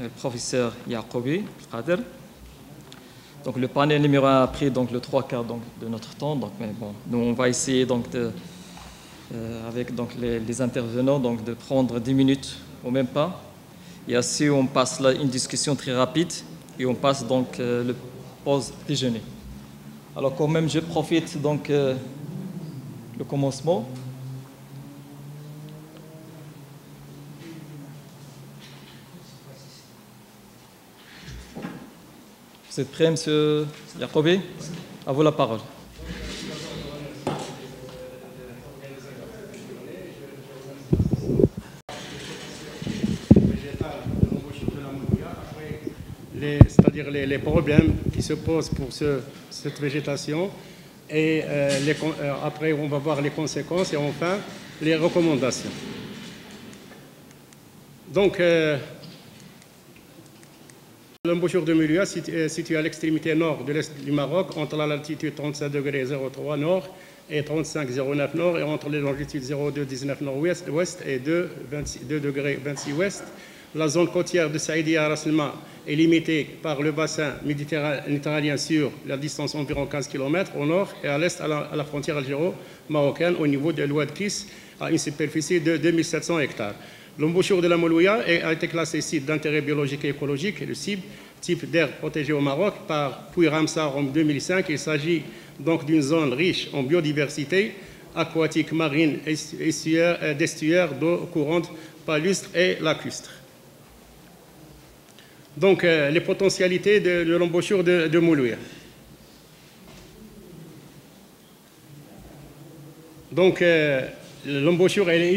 le professeur Yacoubi Kader. Donc le panel numéro 1 a pris donc, le 3/4 donc, de notre temps. Donc, mais bon, nous, on va essayer donc, avec donc, les intervenants donc, de prendre 10 minutes ou même pas. Et ainsi, on passe là une discussion très rapide et on passe donc le pause déjeuner. Alors quand même, je profite donc le commencement. Vous êtes prêt, M. Yacoubi? À vous la parole. C'est-à-dire les problèmes qui se posent pour cette végétation. Et après, on va voir les conséquences et enfin les recommandations. Donc, l'embouchure de Moulouya, située à l'extrémité nord de l'est du Maroc, entre la latitude 37,03 nord et 35,09 nord, et entre les longitudes 0,219 nord-ouest et 2,26 ouest. La zone côtière de Saïdia Raslma est limitée par le bassin méditerranéen sur la distance environ 15 km au nord et à l'est à la frontière algéro-marocaine au niveau de l'Oued Kiss à une superficie de 2700 hectares. L'embouchure de la Moulouya a été classée site d'intérêt biologique et écologique, le CIB, type d'aire protégée au Maroc, par Puy Ramsar en 2005. Il s'agit donc d'une zone riche en biodiversité aquatique, marine, d'estuaires, d'eau courante, palustre et lacustre. Donc, les potentialités de l'embouchure de Moulouya. Donc, l'embouchure, elle est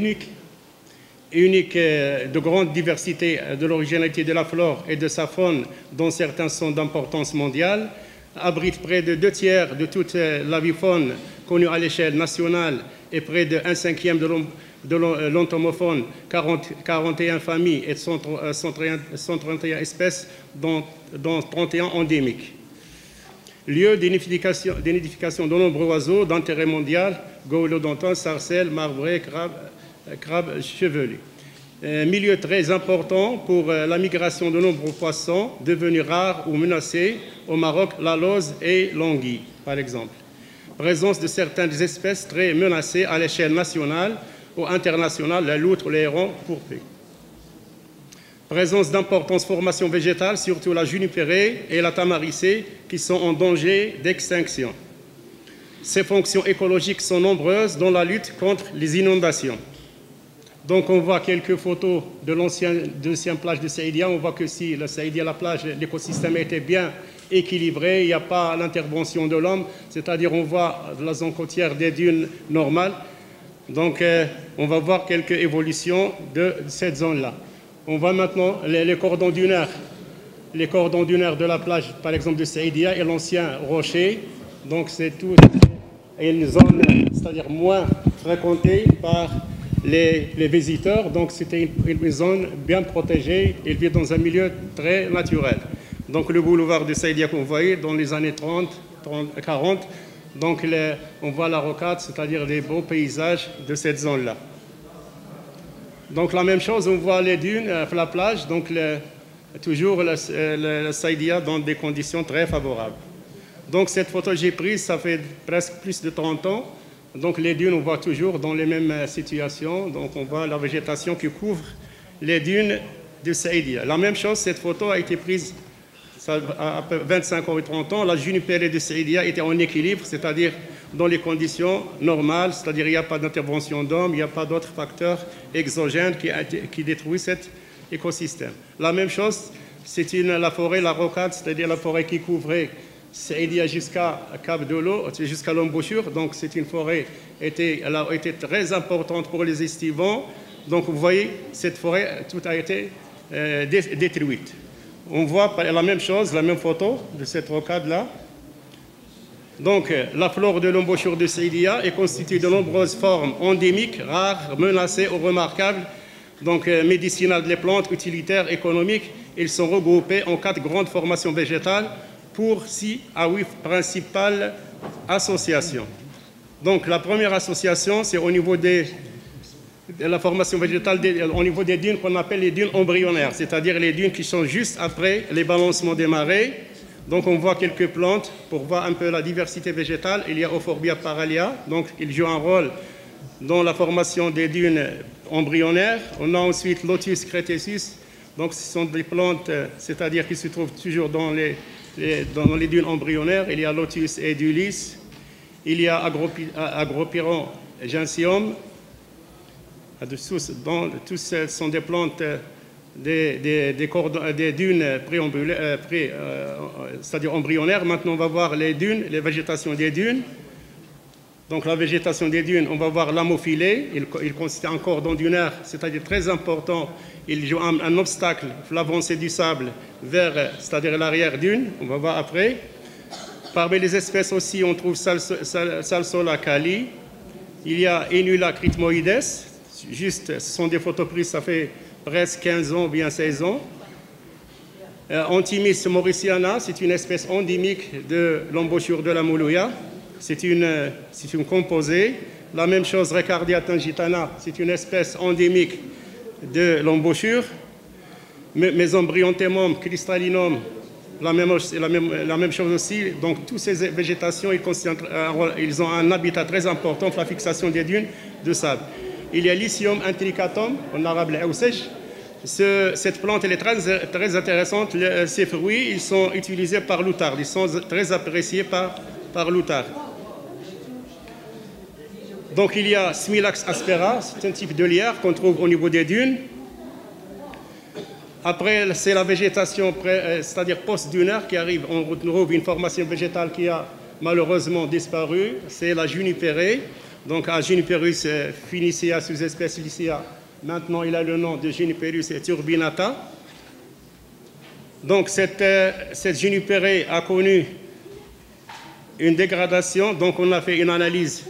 unique de grande diversité de l'originalité de la flore et de sa faune, dont certains sont d'importance mondiale, abrite près de 2/3 de toute l'avifaune connue à l'échelle nationale et près de 1/5 de l'entomofaune, 41 familles et 131 espèces, dont 31 endémiques. Lieu d'identification de nombreux oiseaux d'intérêt mondial, goélodonton, sarcelles, marbrés, crabes chevelus. Milieu très important pour la migration de nombreux poissons devenus rares ou menacés au Maroc, la lauze et l'anguille, par exemple. Présence de certaines espèces très menacées à l'échelle nationale ou internationale, la loutre, les hérons pourprés. Présence d'importantes formations végétales, surtout la junipérée et la tamaricée, qui sont en danger d'extinction. Ces fonctions écologiques sont nombreuses dans la lutte contre les inondations. Donc on voit quelques photos de l'ancienne plage de Saïdia. On voit que si la Saïdia, la plage, l'écosystème était bien équilibré, il n'y a pas l'intervention de l'homme, c'est-à-dire on voit la zone côtière des dunes normales. Donc on va voir quelques évolutions de cette zone-là. On voit maintenant les cordons dunaires. Les cordons dunaires de la plage, par exemple de Saïdia, et l'ancien rocher. Donc c'est tout une zone, c'est-à-dire moins fréquentée par les visiteurs. Donc c'était une zone bien protégée. Il vit dans un milieu très naturel. Donc le boulevard de Saïdia qu'on voyait dans les années 40, donc on voit la rocade, c'est-à-dire des beaux paysages de cette zone-là. Donc la même chose, on voit les dunes, la plage, donc toujours la Saïdia dans des conditions très favorables. Donc cette photo que j'ai prise, ça fait presque plus de 30 ans. Donc les dunes, on voit toujours dans les mêmes situations. Donc on voit la végétation qui couvre les dunes de Saïdia. La même chose, cette photo a été prise à 25 ans et 30 ans. La junipérée de Saïdia était en équilibre, c'est-à-dire dans les conditions normales, c'est-à-dire il n'y a pas d'intervention d'homme, il n'y a pas d'autres facteurs exogènes qui détruisent cet écosystème. La même chose, c'est la forêt, la rocade, c'est-à-dire la forêt qui couvrait Saïdia jusqu'à Cap de l'Eau, jusqu'à l'embouchure. Donc c'est une forêt elle a été très importante pour les estivants. Donc vous voyez, cette forêt, tout a été détruite. On voit la même chose, la même photo de cette rocade-là. Donc, la flore de l'embouchure de Saïdia est constituée de nombreuses formes endémiques, rares, menacées ou remarquables. Donc, médicinales, les plantes, utilitaires, économiques. Ils sont regroupés en 4 grandes formations végétales pour 6 à 8 principales associations. Donc, la première association, c'est au niveau des la formation végétale au niveau des dunes qu'on appelle les dunes embryonnaires, c'est-à-dire les dunes qui sont juste après les balancements des marées. Donc on voit quelques plantes pour voir un peu la diversité végétale. Il y a Euphorbia paralia, donc il joue un rôle dans la formation des dunes embryonnaires. On a ensuite Lotus cretaceus, donc ce sont des plantes, c'est-à-dire qui se trouvent toujours dans les dunes embryonnaires. Il y a Lotus edulis, il y a Agropyron gentium. Tous sont des plantes des dunes c'est-à-dire embryonnaires. Maintenant, on va voir les dunes, les végétations des dunes. Donc, la végétation des dunes, on va voir l'amophyllée. Il consiste en cordon dunaire, c'est-à-dire très important. Il joue un obstacle, l'avancée du sable vers, c'est-à-dire l'arrière-dune. On va voir après. Parmi les espèces aussi, on trouve Salsola cali. Il y a Enula crythmoides. Juste, ce sont des photos prises, ça fait presque 15 ans, bien 16 ans. Antimis mauriciana, c'est une espèce endémique de l'embouchure de la Moulouya. C'est une composée. La même chose, Recardia tangitana, c'est une espèce endémique de l'embouchure. Mesembryanthemum cristallinum, la même chose aussi. Donc, toutes ces végétations, ils ont un habitat très important pour la fixation des dunes de sable. Il y a Lycium intricatum, en arabe l'Aoussej. Cette plante elle est très intéressante. Ses fruits ils sont utilisés par l'outard. Ils sont très appréciés par l'outard. Donc il y a Smilax aspera, c'est un type de lierre qu'on trouve au niveau des dunes. Après, c'est la végétation, c'est-à-dire post-dunaire qui arrive. On retrouve une formation végétale qui a malheureusement disparu. C'est la junipérée. Donc, à Juniperus finicea, sous-espèce Lycia, maintenant il a le nom de Juniperus turbinata. Donc, cette junipérée a connu une dégradation. Donc, on a fait une analyse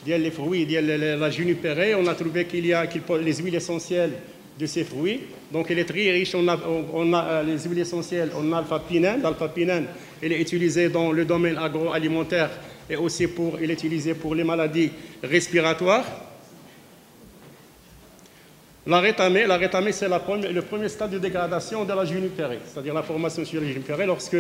des fruits de la junipérée. On a trouvé qu'il y a les huiles essentielles de ces fruits. Donc, elle est très riche. On a les huiles essentielles en alpha-pinène. L'alpha-pinène, elle est utilisée dans le domaine agroalimentaire et aussi il est utilisé pour les maladies respiratoires. La rétamée, c'est le premier stade de dégradation de la junipérée, c'est-à-dire la formation sur la junipérée. Lorsque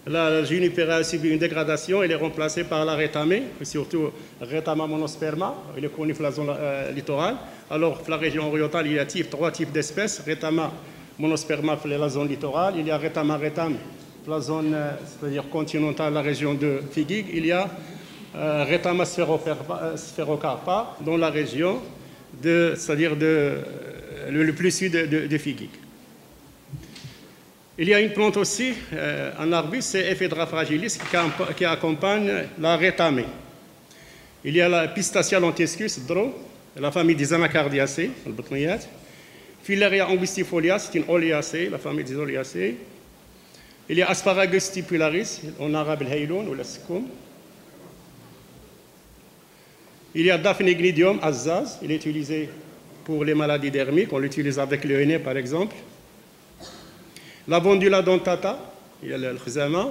la junipérée a subi une dégradation, elle est remplacée par la rétamée, surtout Retama monosperma, il est connu dans la zone littorale. Alors, dans la région orientale, il y a trois types d'espèces. Retama monosperma dans la zone littorale, il y a Retama retam, la zone, c'est-à-dire continentale, la région de Figuig, il y a Retama spherocarpa dans la région, c'est-à-dire le plus sud de Figuig. Il y a une plante aussi, un arbuste, c'est Ephedra fragilis, qui accompagne la rétamée. Il y a la Pistacia lentiscus, dro, la famille des Anacardiacées, le botnoïade. Filaria angustifolia, c'est une Oleacée, la famille des Oleacées. Il y a Asparagus stipularis, en arabe le hayloun ou le sikoum. Il y a Daphne azaz, il est utilisé pour les maladies dermiques, on l'utilise avec le henné par exemple. La Vondula dentata, il y a le khzama,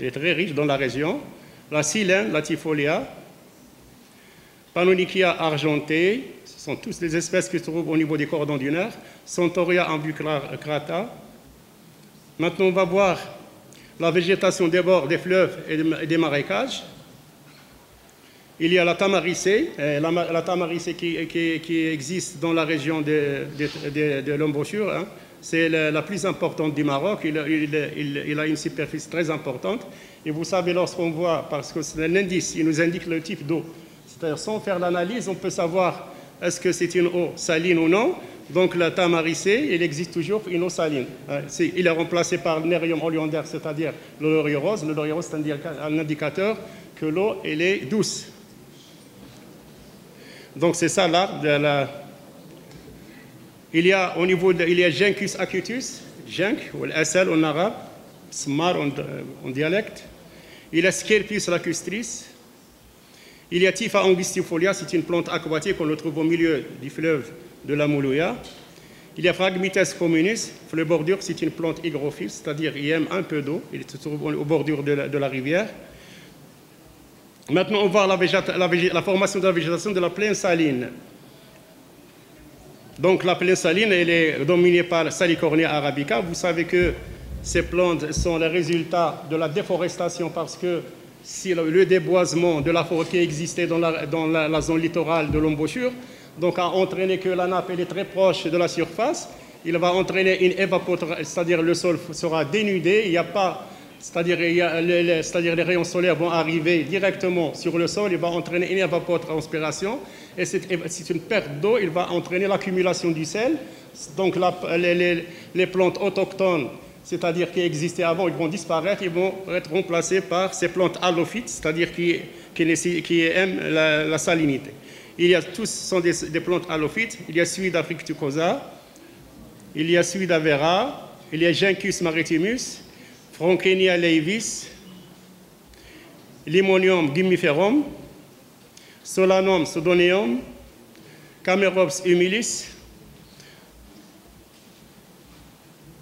il est très riche dans la région. La Silène, la Tifolia. Panonychia argentée, ce sont toutes les espèces qui se trouvent au niveau des cordons dunaires. Centaurea ambucrata. Maintenant, on va voir la végétation des bords des fleuves et des marécages. Il y a la tamaricée, la tamaricée qui existe dans la région de l'embouchure. Hein. C'est la plus importante du Maroc. Il a une superficie très importante. Et vous savez, lorsqu'on voit, parce que c'est l'indice, il nous indique le type d'eau. C'est-à-dire, sans faire l'analyse, on peut savoir est-ce que c'est une eau saline ou non. Donc, la tamaricée, il existe toujours une eau saline. Il est remplacé par le nérium oleander, c'est-à-dire le laurier rose. Le laurier rose, c'est un indicateur que l'eau, elle est douce. Donc, c'est ça là. Il y a Ginkgus acutus, Gink, ou l'asal en arabe, smar en dialecte. Il y a Scerpius lacustris. Il y a Typha angustifolia, c'est une plante aquatique qu'on trouve au milieu du fleuve de la Moulouya. Il y a Phragmites communis, le bordure, c'est une plante hygrophile, c'est-à-dire il aime un peu d'eau, il se trouve au bordure de la rivière. Maintenant, on va voir la formation de la végétation de la plaine saline. Donc la plaine saline, elle est dominée par Salicornia arabica. Vous savez que ces plantes sont les résultats de la déforestation parce que si le déboisement de la forêt qui existait dans la zone littorale de l'embouchure, donc a entraîné que la nappe elle est très proche de la surface, il va entraîner une évaporation, c'est-à-dire le sol sera dénudé, il n'y a pas, c'est-à-dire les rayons solaires vont arriver directement sur le sol, il va entraîner une évapotranspiration, et c'est une perte d'eau, il va entraîner l'accumulation du sel. Donc les plantes autochtones, c'est-à-dire qui existaient avant, ils vont disparaître, ils vont être remplacés par ces plantes halophytes, c'est-à-dire qui aiment la salinité. Tous sont des plantes halophytes. Il y a Suida fructuosa, il y a Suida vera, il y a Gincus maritimus, Frankenia laevis, Limonium gymniferum, Solanum sodoneum, Camerops humilis.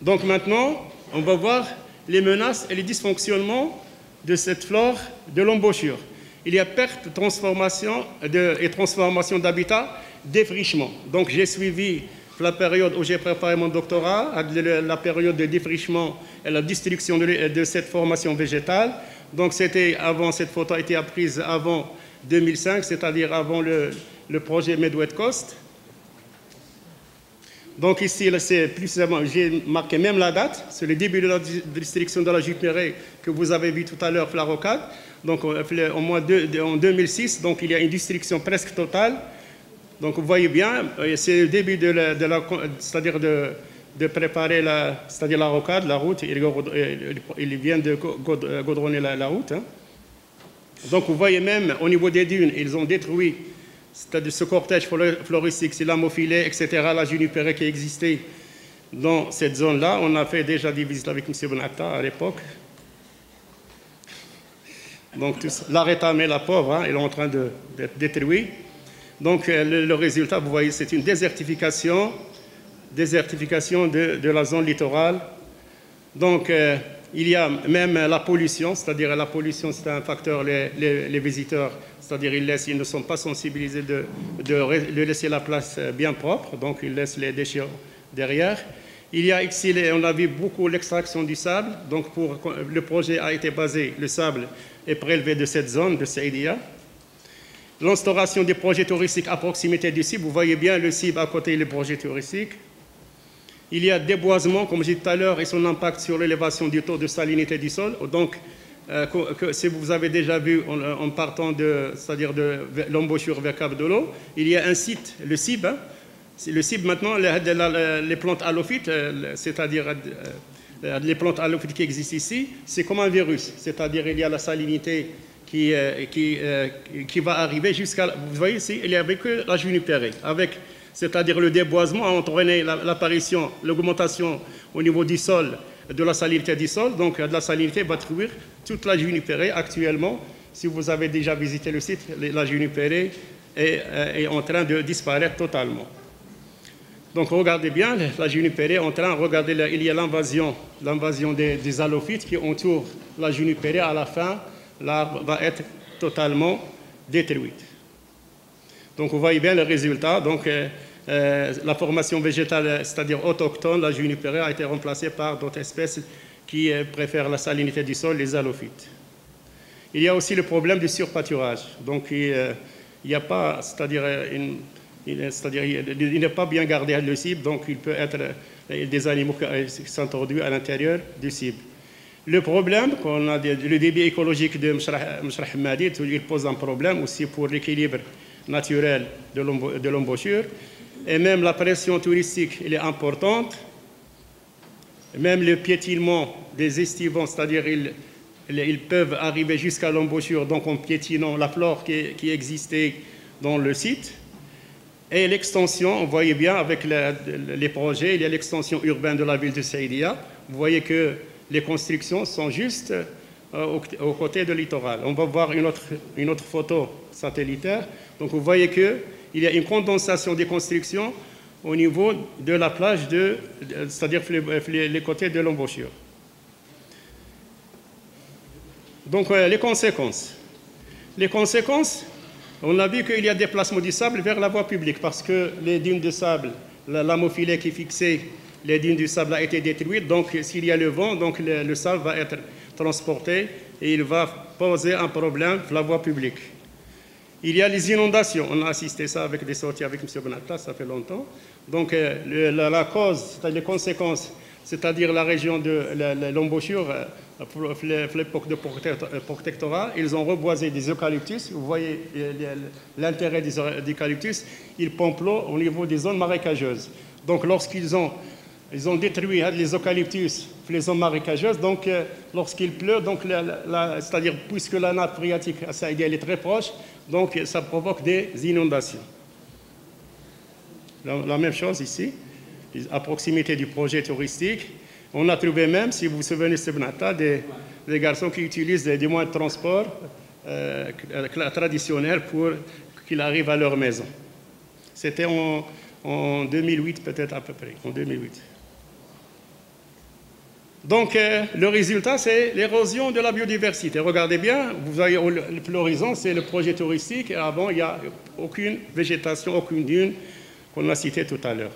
Donc maintenant, on va voir les menaces et les dysfonctionnements de cette flore de l'embouchure. Il y a perte, transformation et transformation d'habitat, défrichement. Donc j'ai suivi la période où j'ai préparé mon doctorat, la période de défrichement et la destruction de cette formation végétale. Donc c'était avant, cette photo a été prise avant 2005, c'est-à-dire avant le projet Medway Coast. Donc ici, c'est précisément, j'ai marqué même la date, c'est le début de la destruction de la Jupérée que vous avez vu tout à l'heure, la rocade. Donc en 2006, donc il y a une destruction presque totale. Donc vous voyez bien, c'est le début c'est-à-dire de préparer c'est-à-dire la rocade, la route. Il vient de goudronner la route. Hein. Donc vous voyez même au niveau des dunes, ils ont détruit, c'est-à-dire ce cortège floristique, c'est l'amophilet, etc., la junipérée qui existait dans cette zone-là. On a fait déjà des visites avec M. Benatta à l'époque. Donc l'arétamée, la pauvre, hein, elle est en train d'être détruite. Donc le résultat, vous voyez, c'est une désertification de la zone littorale. Donc il y a même la pollution, c'est-à-dire la pollution, c'est un facteur, les visiteurs, c'est-à-dire ils ne sont pas sensibilisés de laisser la place bien propre, donc ils laissent les déchets derrière. Il y a ici, on a vu beaucoup l'extraction du sable, donc le projet a été basé, le sable est prélevé de cette zone, de Saïdia. L'instauration des projets touristiques à proximité du site, vous voyez bien le site à côté des projets touristiques. Il y a déboisement, comme j'ai dit tout à l'heure, et son impact sur l'élévation du taux de salinité du sol. Donc, si vous avez déjà vu en partant c'est-à-dire de l'embouchure vers Cap de l'eau, il y a un site, le CIB. Hein. Le CIB maintenant, les plantes halophytes, c'est-à-dire les plantes halophytes qui existent ici, c'est comme un virus. C'est-à-dire il y a la salinité qui va arriver jusqu'à... Vous voyez ici, il n'y avait que la junipérée. C'est-à-dire le déboisement a entraîné l'apparition, l'augmentation au niveau du sol, de la salinité du sol. Donc de la salinité va détruire toute la junipérée. Actuellement, si vous avez déjà visité le site, la junipérée est en train de disparaître totalement. Donc regardez bien, la junipérée est en train, regardez, il y a l'invasion des halophytes qui entourent la junipérée. À la fin, l'arbre va être totalement détruite. Donc vous voyez bien le résultat. Donc la formation végétale, c'est-à-dire autochtone, la junipérée, a été remplacée par d'autres espèces qui préfèrent la salinité du sol, les halophytes. Il y a aussi le problème du surpâturage. Donc il n'y a pas, c'est-à-dire il n'est pas bien gardé le cible, donc il peut être des animaux qui sont introduits à l'intérieur du cible. Le problème, qu'on a le débit écologique de Mshrah Hamadi, il pose un problème aussi pour l'équilibre naturel de l'embouchure. Et même la pression touristique, elle est importante. Même le piétinement des estivants, c'est-à-dire ils peuvent arriver jusqu'à l'embouchure, donc en piétinant la flore qui existait dans le site. Et l'extension, vous voyez bien avec les projets, il y a l'extension urbaine de la ville de Saïdia. Vous voyez que les constructions sont juste aux côtés de littoral. On va voir une autre photo satellitaire. Donc vous voyez qu'il y a une condensation des constructions au niveau de la plage, c'est-à-dire les côtés de l'embouchure. Donc les conséquences. Les conséquences, on a vu qu'il y a déplacement du sable vers la voie publique parce que les dunes de sable l'amofilet qui fixait les dunes du sable a été détruite. Donc, s'il y a le vent, donc le sable va être transporté et il va poser un problème pour la voie publique. Il y a les inondations. On a assisté à ça avec des sorties avec M. Benatta, ça fait longtemps. Donc, la cause, les conséquences, c'est-à-dire la région de l'embouchure, pour l'époque de protectorat, ils ont reboisé des eucalyptus. Vous voyez l'intérêt des eucalyptus. Ils pompent l'eau au niveau des zones marécageuses. Donc, lorsqu'ils ont détruit les eucalyptus, les zones marécageuses, donc lorsqu'il pleut, donc c'est-à-dire puisque la nappe phréatique elle est très proche, donc ça provoque des inondations. La même chose ici, à proximité du projet touristique. On a trouvé même, si vous vous souvenez, des garçons qui utilisent des moyens de transport traditionnels pour qu'ils arrivent à leur maison. C'était en 2008 peut-être à peu près, en 2008. Donc, le résultat, c'est l'érosion de la biodiversité. Regardez bien, vous voyez l'horizon, c'est le projet touristique. Et avant, il n'y a aucune végétation, aucune dune qu'on a citée tout à l'heure.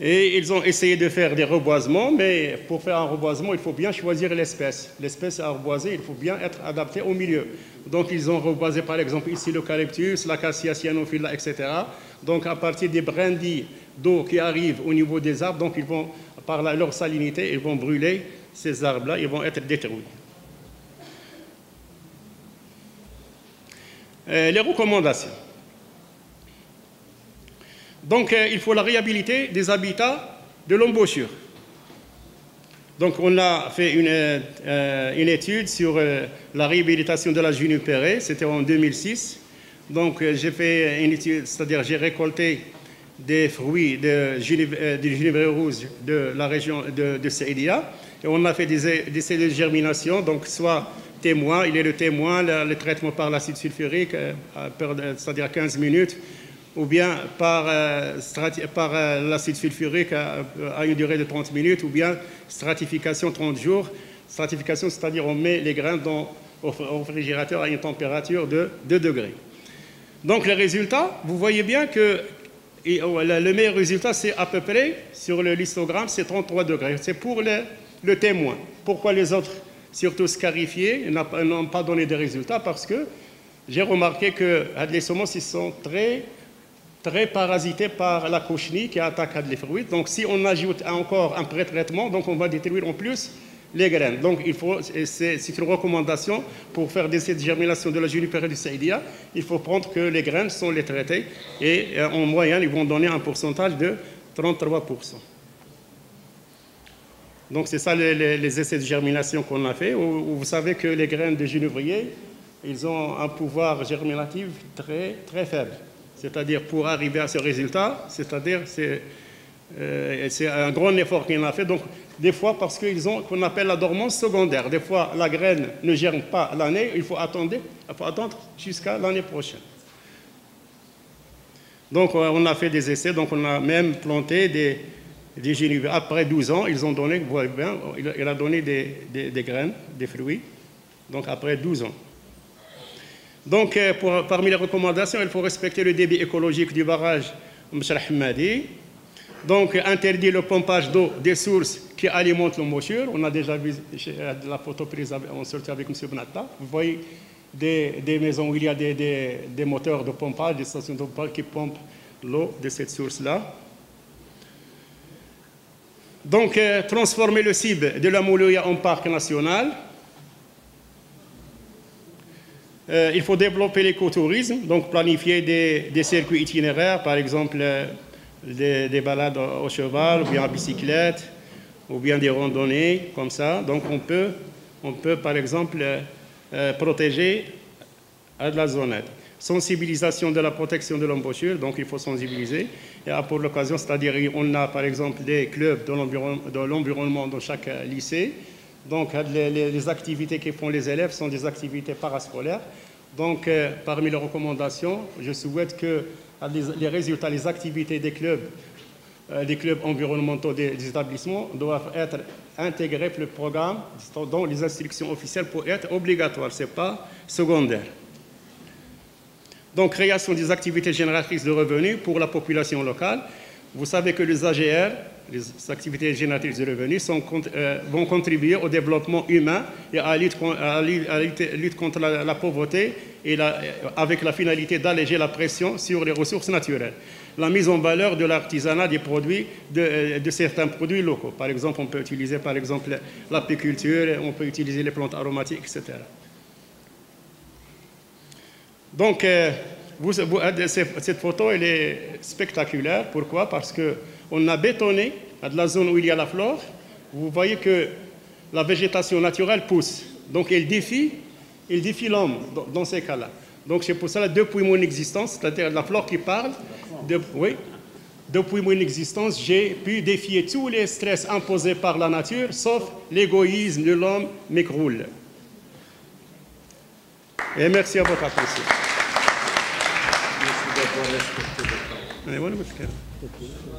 Et ils ont essayé de faire des reboisements, mais pour faire un reboisement, il faut bien choisir l'espèce. L'espèce à reboiser, il faut bien être adapté au milieu. Donc, ils ont reboisé, par exemple, ici l'eucalyptus, l'acacia cyanophylla, etc. Donc, à partir des brindilles d'eau qui arrivent au niveau des arbres, donc ils vont, par leur salinité, ils vont brûler ces arbres-là, ils vont être détruits. Les recommandations. Donc, il faut la réhabiliter des habitats de l'embouchure. Donc, on a fait une étude sur la réhabilitation de la junipérée, c'était en 2006. Donc, j'ai fait une étude, c'est-à-dire j'ai récolté des fruits de junipérée rouge de la région de Saïdia. Et on a fait des essais de germination, donc soit témoin, il est le témoin, le traitement par l'acide sulfurique, c'est-à-dire 15 minutes, ou bien par l'acide sulfurique à une durée de 30 minutes, ou bien stratification 30 jours. Stratification, c'est-à-dire on met les grains au réfrigérateur à une température de 2 degrés. Donc les résultats, vous voyez bien que le meilleur résultat, c'est à peu près, sur le listogramme, c'est 33 degrés. C'est pour le témoin. Pourquoi les autres, surtout scarifiés, n'ont pas donné de résultats? Parce que j'ai remarqué que les semences, ils sont très parasités par la cochenille qui attaque les fruits. Donc, si on ajoute encore un pré-traitement, donc on va détruire en plus les graines. Donc, c'est une recommandation pour faire des essais de germination de la junipérée du Saïdia. Il faut prendre que les graines sont les traitées et en moyenne, ils vont donner un pourcentage de 33%. Donc, c'est ça les essais de germination qu'on a fait. Vous savez que les graines de genévrier, ils ont un pouvoir germinatif très, très faible. C'est-à-dire, pour arriver à ce résultat, c'est-à-dire, c'est un grand effort qu'on a fait. Donc, des fois, parce qu'ils ont ce qu'on appelle la dormance secondaire. Des fois, la graine ne germe pas l'année, il faut attendre jusqu'à l'année prochaine. Donc, on a fait des essais. Donc, on a même planté des genévriers. Après 12 ans, ils ont donné, vous voyez bien, il a donné des graines, des fruits. Donc, après 12 ans. Donc, parmi les recommandations, il faut respecter le débit écologique du barrage Mchal Hamadi. Donc, interdire le pompage d'eau des sources qui alimentent l'embouchure. On a déjà vu la photo prise en sortie avec M. Benatta. Vous voyez des maisons où il y a des moteurs de pompage, des stations de pompage qui pompent l'eau de cette source-là. Donc, transformer le cible de la Moulouya en parc national. Il faut développer l'écotourisme, donc planifier des circuits itinéraires, par exemple des balades au cheval, ou bien à bicyclette, ou bien des randonnées, comme ça. Donc on peut par exemple, protéger à de la zonette. Sensibilisation de la protection de l'embouchure, donc il faut sensibiliser. Et pour l'occasion, c'est-à-dire on a par exemple des clubs de l'environnement dans chaque lycée. Donc, les activités que font les élèves sont des activités parascolaires. Donc, parmi les recommandations, je souhaite que les résultats, les activités des clubs environnementaux des établissements doivent être intégrés pour le programme dans les instructions officielles pour être obligatoires. Ce n'est pas secondaire. Donc, création des activités génératrices de revenus pour la population locale. Vous savez que les AGR, les activités génératrices de revenus, vont contribuer au développement humain et à la lutte contre la pauvreté avec la finalité d'alléger la pression sur les ressources naturelles. La mise en valeur de l'artisanat des produits, de certains produits locaux. Par exemple, on peut utiliser l'apiculture, on peut utiliser les plantes aromatiques, etc. Donc, cette photo, elle est spectaculaire. Pourquoi? Parce qu'on a bétonné de la zone où il y a la flore. Vous voyez que la végétation naturelle pousse. Donc, elle défie l'homme dans ces cas-là. Donc, c'est pour cela, depuis mon existence, c'est-à-dire la flore qui parle, depuis mon existence, j'ai pu défier tous les stress imposés par la nature, sauf l'égoïsme de l'homme m'écroule. Et merci à votre attention. Merci d'avoir respecté le temps.